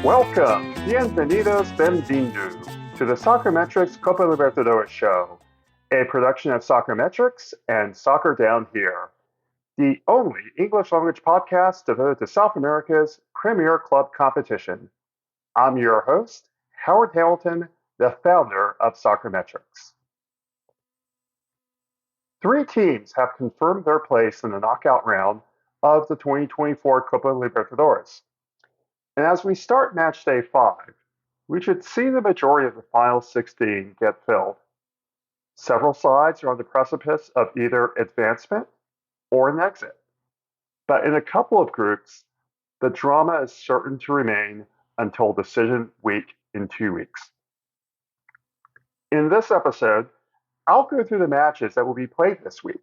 Welcome, bienvenidos, benvindu, to the Soccermetrics Copa Libertadores show, a production of Soccermetrics and Soccer Down Here, the only English language podcast devoted to South America's premier club competition. I'm your host, Howard Hamilton, the founder of Soccermetrics. Three teams have confirmed their place in the knockout round of the 2024 Copa Libertadores. And as we start Matchday 5, we should see the majority of the final 16 get filled. Several sides are on the precipice of either advancement or an exit. But in a couple of groups, the drama is certain to remain until decision week in 2 weeks. In this episode, I'll go through the matches that will be played this week.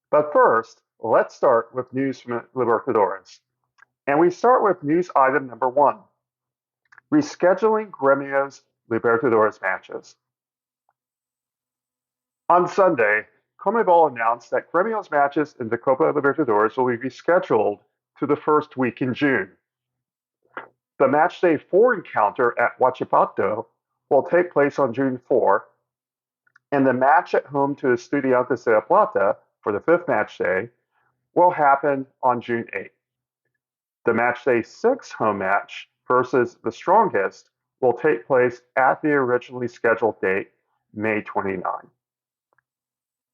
But first, let's start with news from Libertadores. And we start with news item number 1, rescheduling Gremio's Libertadores matches. On Sunday, Conmebol announced that Gremio's matches in the Copa Libertadores will be rescheduled to the first week in June. The Matchday 4 encounter at Huachipato will take place on June 4, and the match at home to Estudiantes de La Plata for the 5th matchday will happen on June 8. The Matchday 6 home match versus the strongest will take place at the originally scheduled date, May 29.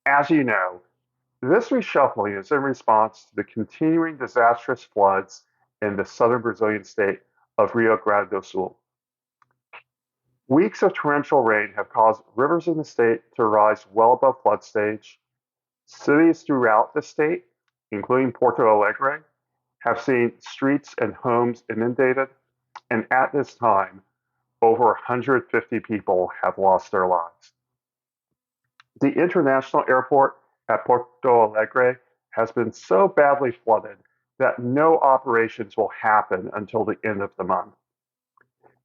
As you know, this reshuffling is in response to the continuing disastrous floods in the southern Brazilian state of Rio Grande do Sul. Weeks of torrential rain have caused rivers in the state to rise well above flood stage. Cities throughout the state, including Porto Alegre, have seen streets and homes inundated, and at this time, over 150 people have lost their lives. The international airport at Porto Alegre has been so badly flooded that no operations will happen until the end of the month.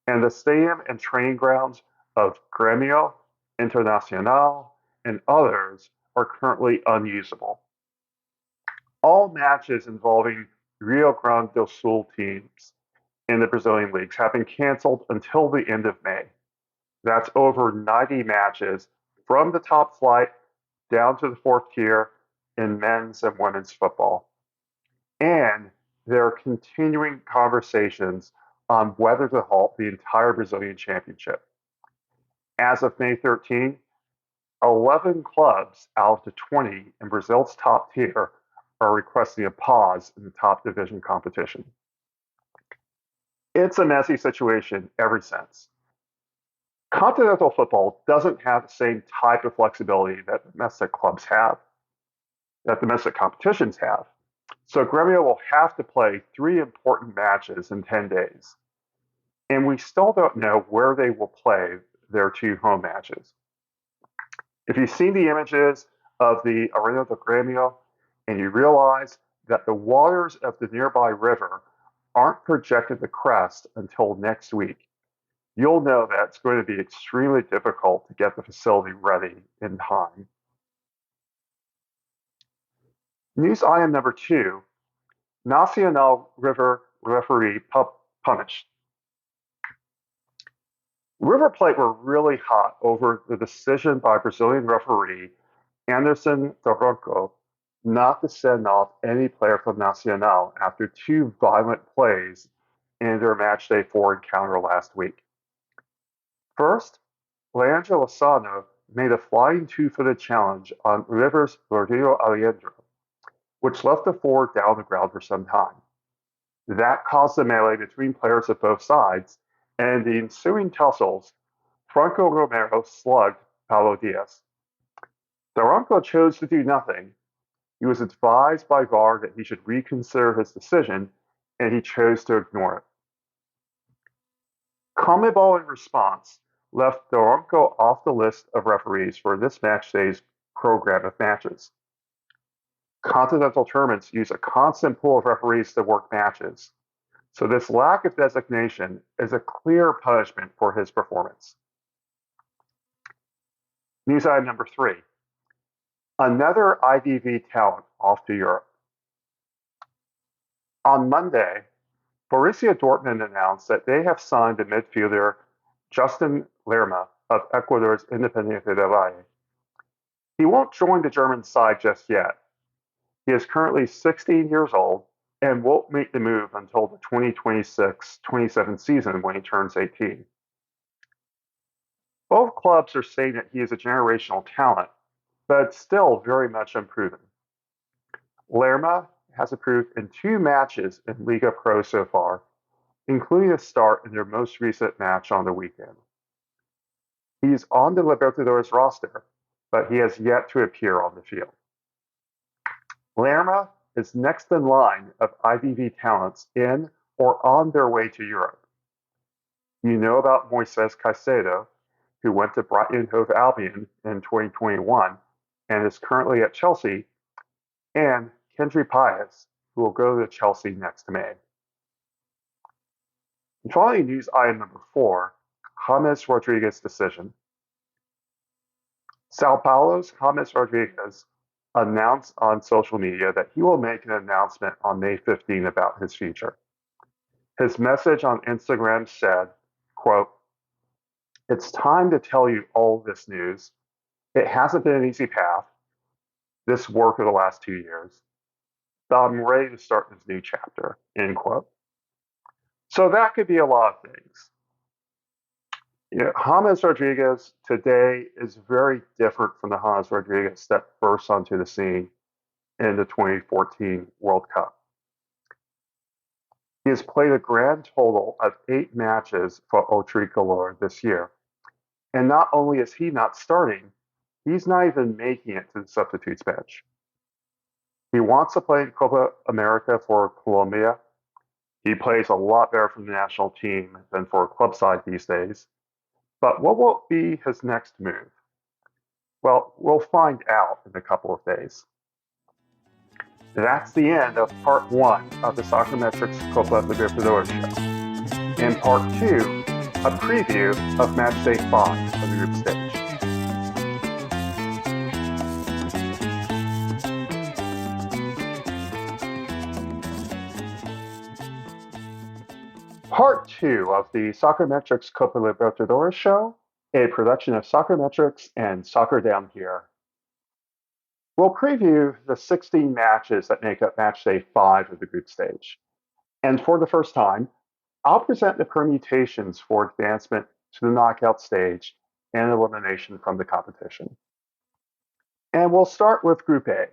And the stadium and training grounds of Grêmio, Internacional, and others are currently unusable. All matches involving Rio Grande do Sul teams in the Brazilian leagues have been canceled until the end of May. That's over 90 matches from the top flight down to the 4th tier in men's and women's football. And there are continuing conversations on whether to halt the entire Brazilian championship. As of May 13, 11 clubs out of the 20 in Brazil's top tier are requesting a pause in the top division competition. It's a messy situation ever since. Continental football doesn't have the same type of flexibility that domestic clubs have, that domestic competitions have. So Gremio will have to play 3 important matches in 10 days. And we still don't know where they will play their 2 home matches. If you've seen the images of the Arena do Grêmio and you realize that the waters of the nearby river aren't projected to crest until next week, you'll know that it's going to be extremely difficult to get the facility ready in time. News item number 2, Nacional River referee punished. River Plate were really hot over the decision by Brazilian referee Anderson Daronco not to send off any player from Nacional after 2 violent plays in their Matchday 4 encounter last week. First, Leandro Lozano made a flying 2-footed challenge on River's Rodrigo Aliendro, which left the forward down on the ground for some time. That caused a melee between players of both sides, and in the ensuing tussles, Franco Romero slugged Paulo Diaz. Daronco chose to do nothing. He was advised by VAR that he should reconsider his decision, and he chose to ignore it. Conmebol, in response, left Daronco off the list of referees for this matchday's program of matches. Continental tournaments use a constant pool of referees to work matches, so this lack of designation is a clear punishment for his performance. News item number 3, another IDV talent off to Europe. On Monday, Borussia Dortmund announced that they have signed the midfielder Justin Lerma of Ecuador's Independiente del Valle. He won't join the German side just yet. He is currently 16 years old and won't make the move until the 2026-27 season when he turns 18. Both clubs are saying that he is a generational talent, but still very much unproven. Lerma has improved in 2 matches in Liga Pro so far, including a start in their most recent match on the weekend. He's on the Libertadores roster, but he has yet to appear on the field. Lerma is next in line of IBV talents in or on their way to Europe. You know about Moises Caicedo, who went to Brighton and Hove Albion in 2021 and is currently at Chelsea, and Kendry Páez, who will go to Chelsea next May. And finally, news item number 4, James Rodriguez decision. Sao Paulo's James Rodriguez announced on social media that he will make an announcement on May 15 about his future. His message on Instagram said, quote, "It's time to tell you all this news. It hasn't been an easy path, this work of the last 2 years, but I'm ready to start this new chapter," end quote. So that could be a lot of things. James Rodriguez today is very different from the James Rodriguez that burst onto the scene in the 2014 World Cup. He has played a grand total of 8 matches for O Tricolor this year. And not only is he not starting, he's not even making it to the substitutes bench. He wants to play in Copa America for Colombia. He plays a lot better for the national team than for a club side these days. But what will be his next move? Well, we'll find out in a couple of days. That's the end of part 1 of the Soccermetrics Copa Libertadores show. In part 2, a preview of Matchday 5 of the group stage. Part 2 of the Soccermetrics Copa Libertadores show, a production of Soccermetrics and Soccer Down Here. We'll preview the 16 matches that make up Matchday 5 of the group stage. And for the first time, I'll present the permutations for advancement to the knockout stage and elimination from the competition. And we'll start with Group A.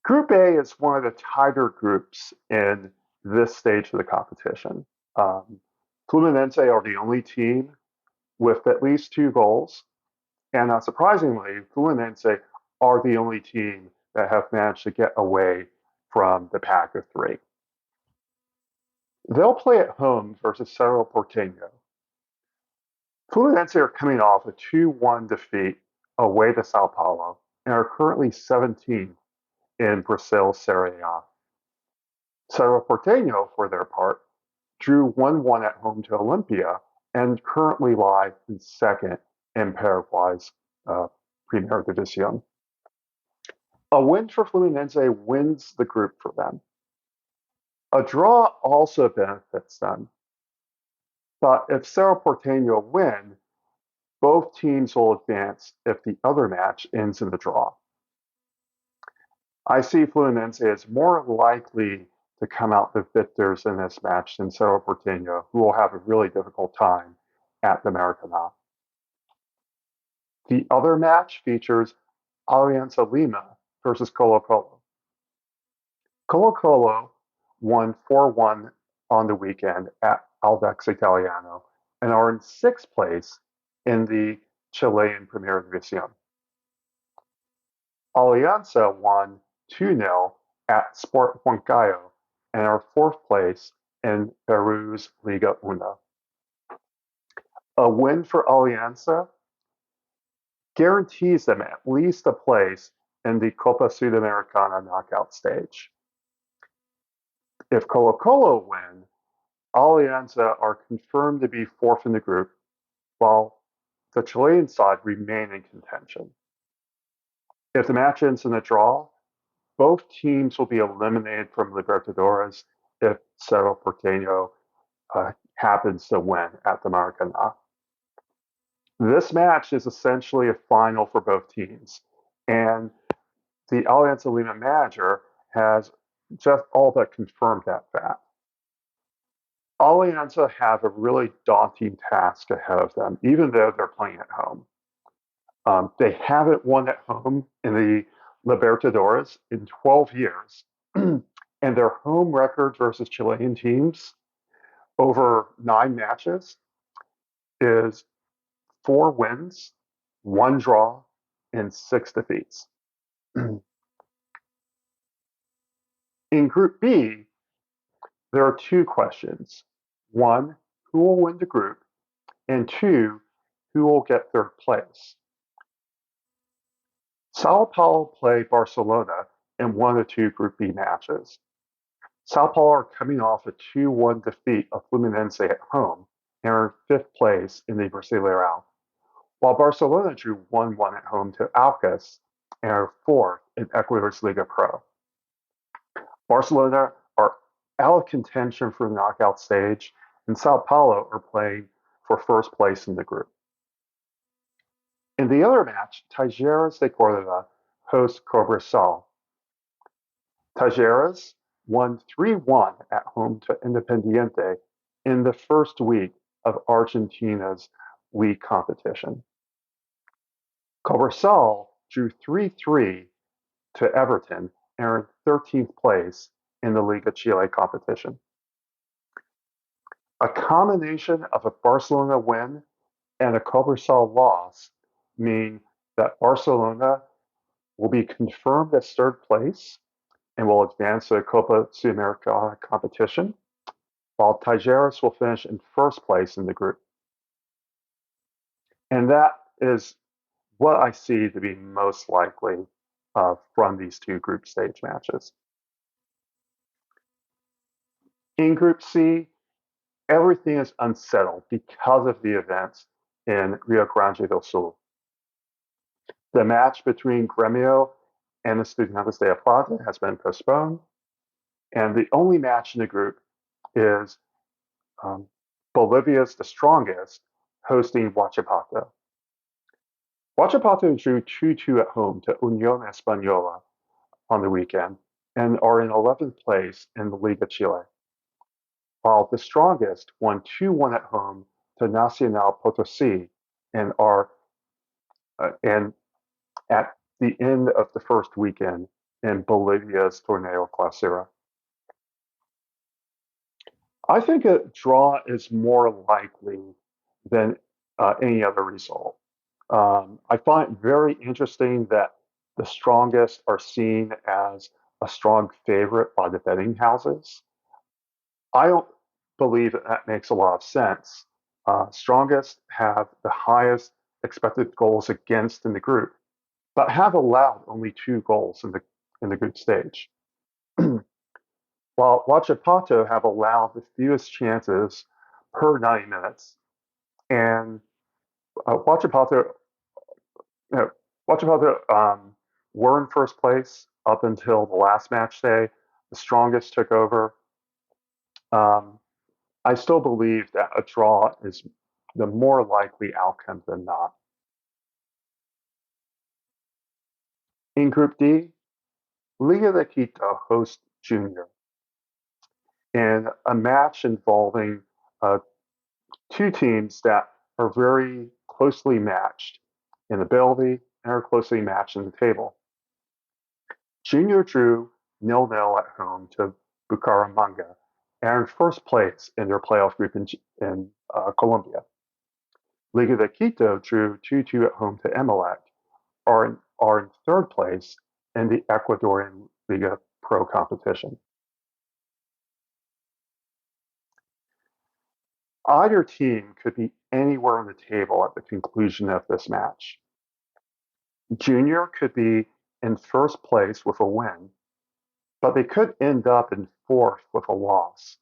Group A is one of the tighter groups in this stage of the competition. Fluminense are the only team with at least 2 goals. And not surprisingly, Fluminense are the only team that have managed to get away from the pack of 3. They'll play at home versus Cerro Porteño. Fluminense are coming off a 2-1 defeat away to Sao Paulo and are currently 17th in Brazil's Serie A. Cerro Porteño, for their part, drew 1-1 at home to Olimpia and currently lie in 2nd in Paraguay's Primera División. A win for Fluminense wins the group for them. A draw also benefits them. But if Cerro Porteño win, both teams will advance if the other match ends in a draw. I see Fluminense as more likely to come out the victors in this match than Cerro Porteño, who will have a really difficult time at the Maracanã. The other match features Alianza Lima versus Colo-Colo. Colo-Colo won 4-1 on the weekend at Audax Italiano and are in 6th place in the Chilean Primera División. Alianza won 2-0 at Sport Huancayo and are 4th place in Peru's Liga Una. A win for Alianza guarantees them at least a place in the Copa Sudamericana knockout stage. If Colo-Colo win, Alianza are confirmed to be 4th in the group, while the Chilean side remain in contention. If the match ends in a draw, both teams will be eliminated from Libertadores if Cerro Porteño happens to win at the Maracanã. This match is essentially a final for both teams, and the Alianza Lima manager has just all but confirmed that fact. Alianza have a really daunting task ahead of them, even though they're playing at home. They haven't won at home in the Libertadores in 12 years, and their home record versus Chilean teams over 9 matches is 4 wins, 1 draw, and 6 defeats. In Group B, there are 2 questions. One, who will win the group? And 2, who will get third place? Sao Paulo play Barcelona in one of the 2 Group B matches. Sao Paulo are coming off a 2-1 defeat of Fluminense at home and are in 5th place in the Brasileirão, while Barcelona drew 1-1 at home to Alcas and are 4th in Ecuador's Liga Pro. Barcelona are out of contention for the knockout stage, and Sao Paulo are playing for first place in the group. In the other match, Talleres de Córdoba hosts Cobrasal. Talleres won 3-1 at home to Independiente in the first week of Argentina's league competition. Cobrasal drew 3-3 to Everton and are in 13th place in the Liga Chile competition. A combination of a Barcelona win and a Cobrasal loss mean that Barcelona will be confirmed as 3rd place and will advance to the Copa Sudamericana competition, while Talleres will finish in 1st place in the group. And that is what I see to be most likely from these 2 group stage matches. In Group C, everything is unsettled because of the events in Rio Grande do Sul. The match between Grêmio and Estudiantes de La Plata has been postponed, and the only match in the group is Bolivia's The Strongest hosting Huachipato. Huachipato drew 2-2 at home to Unión Española on the weekend and are in 11th place in the Liga Chile, while The Strongest won 2-1 at home to Nacional Potosí and are at the end of the first weekend in Bolivia's Torneo Clausura. I think a draw is more likely than any other result. I find it very interesting that The Strongest are seen as a strong favorite by the betting houses. I don't believe that makes a lot of sense. Strongest have the highest expected goals against in the group, but have allowed only 2 goals in the group stage. While Huachipato have allowed the fewest chances per 90 minutes, and Huachipato were in first place up until the last match day. The Strongest took over. I still believe that a draw is the more likely outcome than not. In Group D, Liga de Quito hosts Junior in a match involving 2 teams that are very closely matched in ability and are closely matched in the table. Junior drew 0-0 at home to Bucaramanga and are in first place in their playoff group in Colombia. Liga de Quito drew 2-2 at home to Emelec, are in third place in the Ecuadorian Liga Pro competition. Either team could be anywhere on the table at the conclusion of this match. Junior could be in first place with a win, but they could end up in 4th with a loss.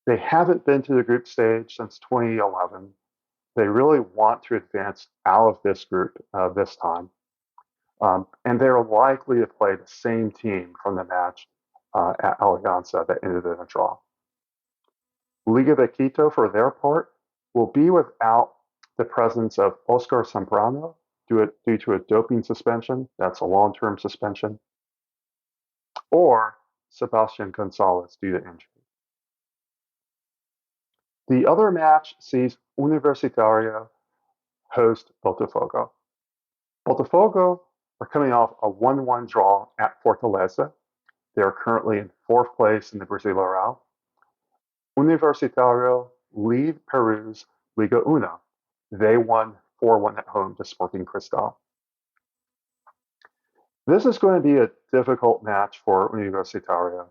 They haven't been to the group stage since 2011. They really want to advance out of this group this time. And they're likely to play the same team from the match at Alianza that ended in a draw. Liga de Quito, for their part, will be without the presence of Oscar Zambrano due to a doping suspension. That's a long-term suspension. Or Sebastian Gonzalez due to injury. The other match sees Universitario host Botafogo. Botafogo are coming off a 1-1 draw at Fortaleza. They are currently in fourth place in the Brasileirão. Universitario lead Peru's Liga Una. They won 4-1 at home to Sporting Cristal. This is going to be a difficult match for Universitario.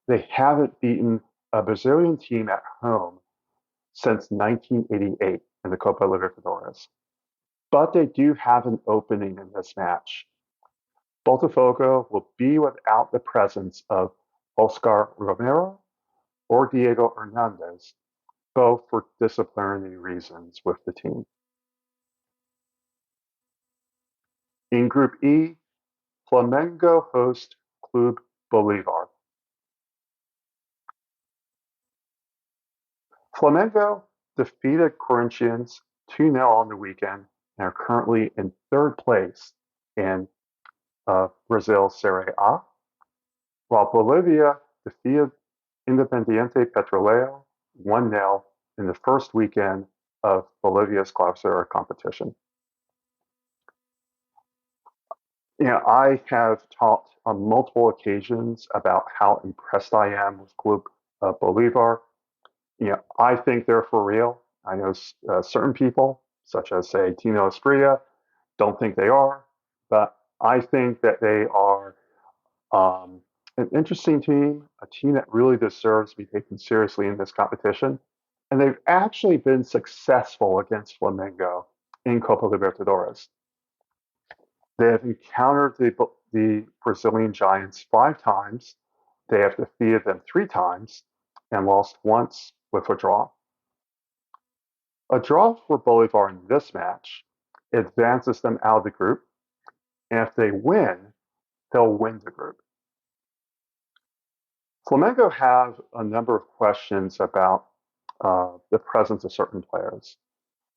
They haven't beaten a Brazilian team at home since 1988 in the Copa Libertadores. But they do have an opening in this match. Botafogo will be without the presence of Oscar Romero or Diego Hernandez, both for disciplinary reasons with the team. In Group E, Flamengo host Club Bolivar. Flamengo defeated Corinthians 2-0 on the weekend and are currently in third place in Brazil Serie A, while Bolivia defeated Independiente Petrolero 1-0 in the first weekend of Bolivia's Clausura competition. I have talked on multiple occasions about how impressed I am with Club Bolivar. I think they're for real. I know certain people, such as, say, Tino Asprilla, don't think they are, but I think that they are an interesting team, a team that really deserves to be taken seriously in this competition. And they've actually been successful against Flamengo in Copa Libertadores. They have encountered the Brazilian Giants 5 times. They have defeated them 3 times and lost once with a draw. A draw for Bolivar in this match advances them out of the group, and if they win, they'll win the group. Flamengo have a number of questions about the presence of certain players.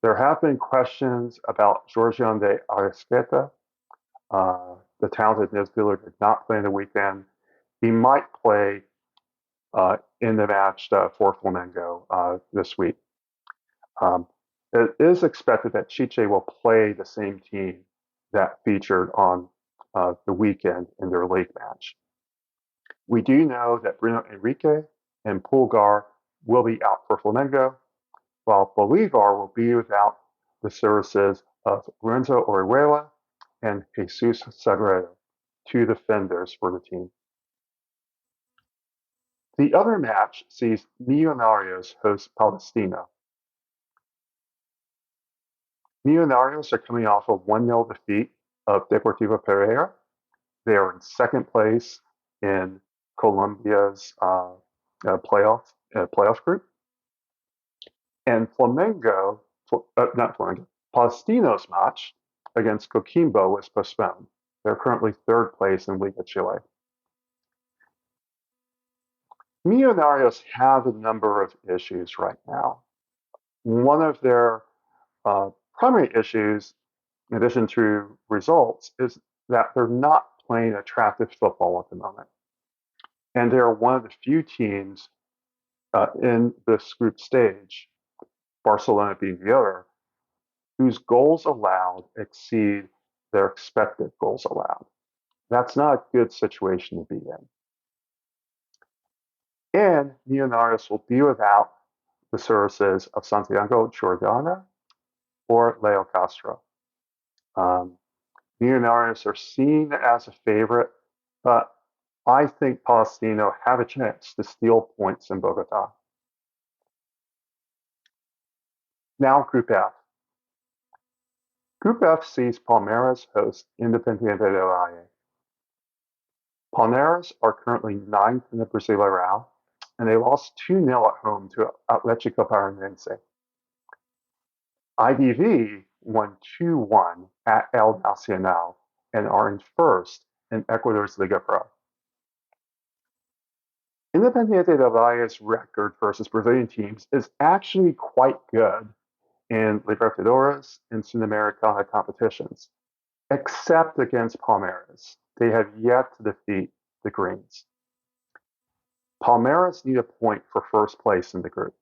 There have been questions about Georgian de Arrascaeta. The talented midfielder did not play in the weekend. He might play in the match for Flamengo this week. It is expected that Chiche will play the same team that featured on the weekend in their league match. We do know that Bruno Henrique and Pulgar will be out for Flamengo, while Bolivar will be without the services of Lorenzo Orihuela and Jesus Sagredo, 2 defenders for the team. The other match sees Millonarios host Palestino. Millonarios are coming off a 1-0 defeat of Deportivo Pereira. They are in second place in Colombia's playoff group. And Palestino's match against Coquimbo was postponed. They're currently third place in Liga Chile. Millonarios have a number of issues right now. One of their primary issues, in addition to results, is that they're not playing attractive football at the moment. And they're one of the few teams in this group stage, Barcelona being the other, whose goals allowed exceed their expected goals allowed. That's not a good situation to be in. And Millonarios will be without the services of Santiago Jordana or Leo Castro. Millonarios are seen as a favorite, but I think Palestino have a chance to steal points in Bogota. Now Group F. Group F sees Palmeiras host Independiente del Valle. Palmeiras are currently 9th in the Brasileirão, and they lost 2-0 at home to Atlético Paranaense. IDV won 2-1 at El Nacional and are in first in Ecuador's Liga Pro. Independiente del Valle's record versus Brazilian teams is actually quite good in Libertadores and Sudamericana competitions, except against Palmeiras. They have yet to defeat the Greens. Palmeiras need a point for first place in the group.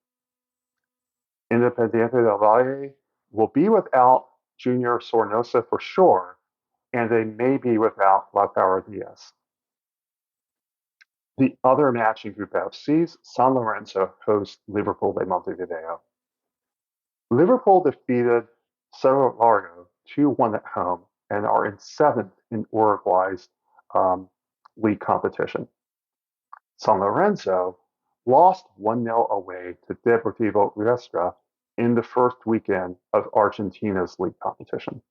Independiente del Valle will be without Junior Sornosa for sure, and they may be without Lautaro Diaz. The other match in Group F sees San Lorenzo host Liverpool de Montevideo. Liverpool defeated Cerro Largo 2-1 at home and are in seventh in Uruguay's league competition. San Lorenzo lost 1-0 away to Deportivo Riestra in the first weekend of Argentina's league competition.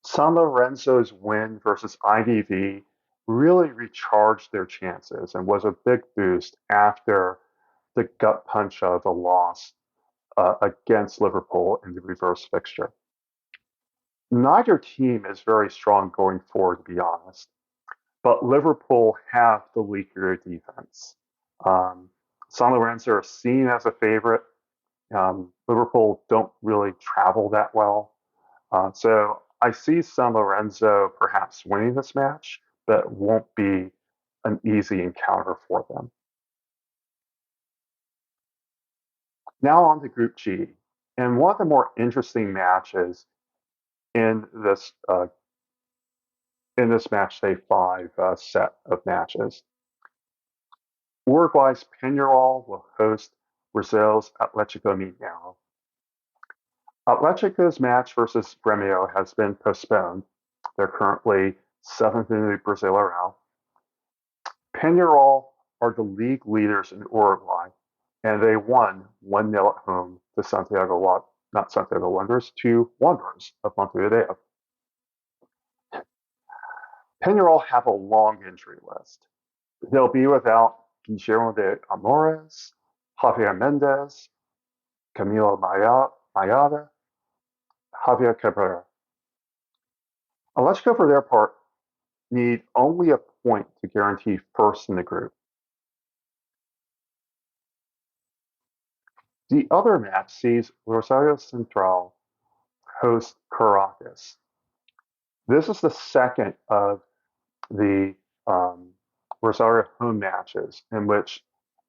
San Lorenzo's win versus IDV really recharged their chances and was a big boost after the gut punch of a loss against Liverpool in the reverse fixture. Neither team is very strong going forward, to be honest, but Liverpool have the weaker defense. San Lorenzo are seen as a favorite. Liverpool don't really travel that well. So I see San Lorenzo perhaps winning this match, but it won't be an easy encounter for them. Now on to Group G, and one of the more interesting matches in this Matchday 5 set of matches. Uruguay's Peñarol will host Brazil's Atlético Mineiro. Atletico's match versus Grêmio has been postponed. They're currently seventh in the Brasileirão. Peñarol are the league leaders in Uruguay, and they won 1-0 at home to Santiago Wanderers, to Wanderers of Montevideo. Peñarol have a long injury list. They'll be without Guillermo de Amores, Javier Mendez, Camilo Mayada, Javier Cabrera. Atletico, for their part, need only a point to guarantee first in the group. The other match sees Rosario Central host Caracas. This is the second of the Rosario home matches in which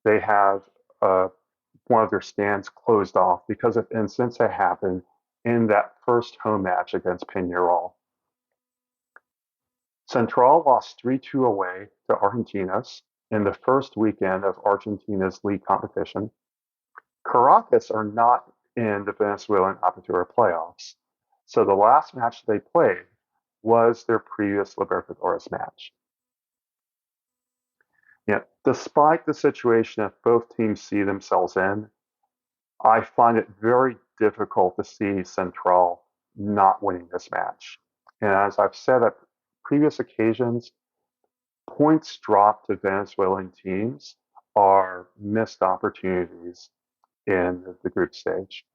they have one of their stands closed off because of incidents that happened in that first home match against Peñarol. Central lost 3-2 away to Argentinos in the first weekend of Argentina's league competition. Caracas are not in the Venezuelan Apertura playoffs, so the last match they played was their previous Libertadores match. Despite the situation that both teams see themselves in, I find it very difficult to see Central not winning this match. And as I've said at previous occasions, points dropped to Venezuelan teams are missed opportunities in the group stage.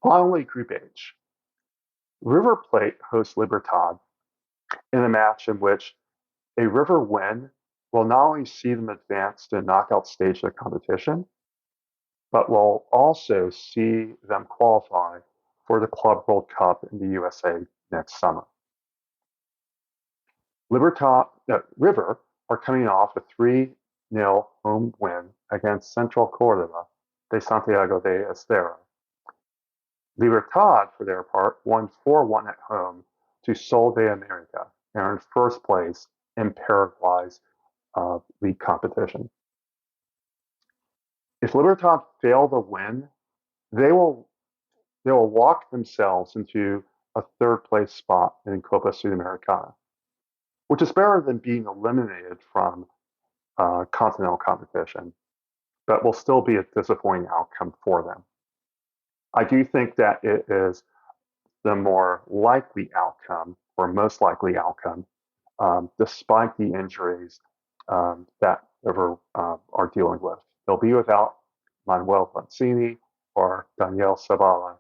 Finally, Group H. River Plate hosts Libertad in a match in which a River win will not only see them advance to the knockout stage of the competition, but will also see them qualify for the Club World Cup in the USA next summer. River are coming off a 3-0 home win against Central Córdoba de Santiago de Estero. Libertad, for their part, won 4-1 at home to Sol de America and are in first place in Paraguay's league competition. If Libertad fail to win, they will lock themselves into a third place spot in Copa Sudamericana, which is better than being eliminated from continental competition, but will still be a disappointing outcome for them. I do think that it is the more likely outcome, or most likely outcome, despite the injuries that River are dealing with. They'll be without Manuel Mancini or Daniel Zavala,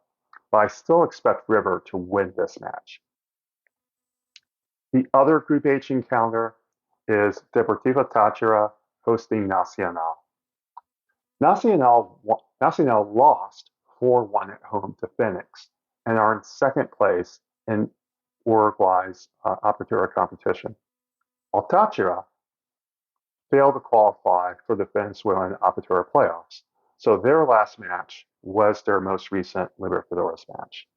but I still expect River to win this match. The other Group H encounter is Deportivo Táchira hosting Nacional. Nacional lost 4-1 at home to Phoenix and are in second place in Uruguay's Apertura competition, while Táchira failed to qualify for the Venezuelan Apertura playoffs, so their last match was their most recent Libertadores match.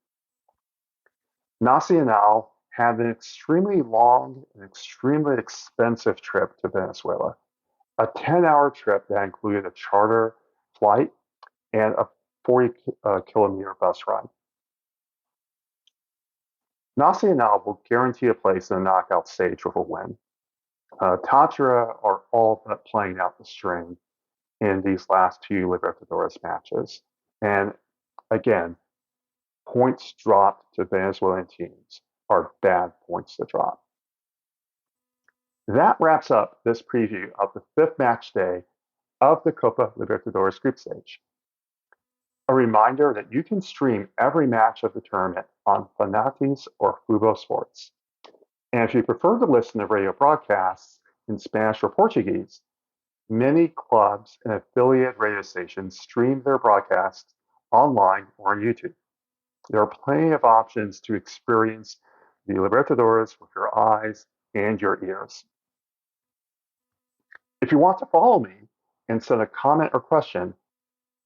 Nacional had an extremely long and extremely expensive trip to Venezuela, a 10-hour trip that included a charter flight and a 40-kilometer bus ride. Nacional will guarantee a place in the knockout stage with a win. Táchira are all but playing out the string in these last two Libertadores matches. And again, points dropped to Venezuelan teams are bad points to drop. That wraps up this preview of the fifth match day of the Copa Libertadores group stage. A reminder that you can stream every match of the tournament on Fanatiz or Fubo Sports. And if you prefer to listen to radio broadcasts in Spanish or Portuguese, many clubs and affiliate radio stations stream their broadcasts online or on YouTube. There are plenty of options to experience the Libertadores with your eyes and your ears. If you want to follow me and send a comment or question,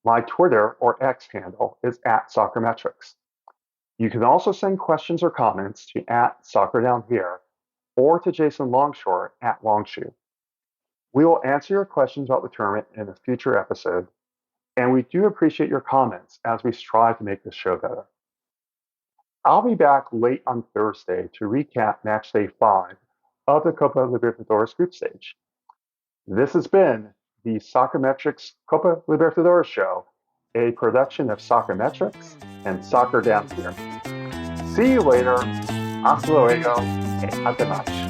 my Twitter or X handle is @Soccermetrics. You can also send questions or comments to @SoccerDownHere or to Jason Longshore @Longshoe. We will answer your questions about the tournament in a future episode, and we do appreciate your comments as we strive to make this show better. I'll be back late on Thursday to recap Matchday 5 of the Copa Libertadores group stage. This has been the Soccermetrics Copa Libertadores show, a production of Soccermetrics and Soccer Down Here. See you later. Hasta luego. Hasta más.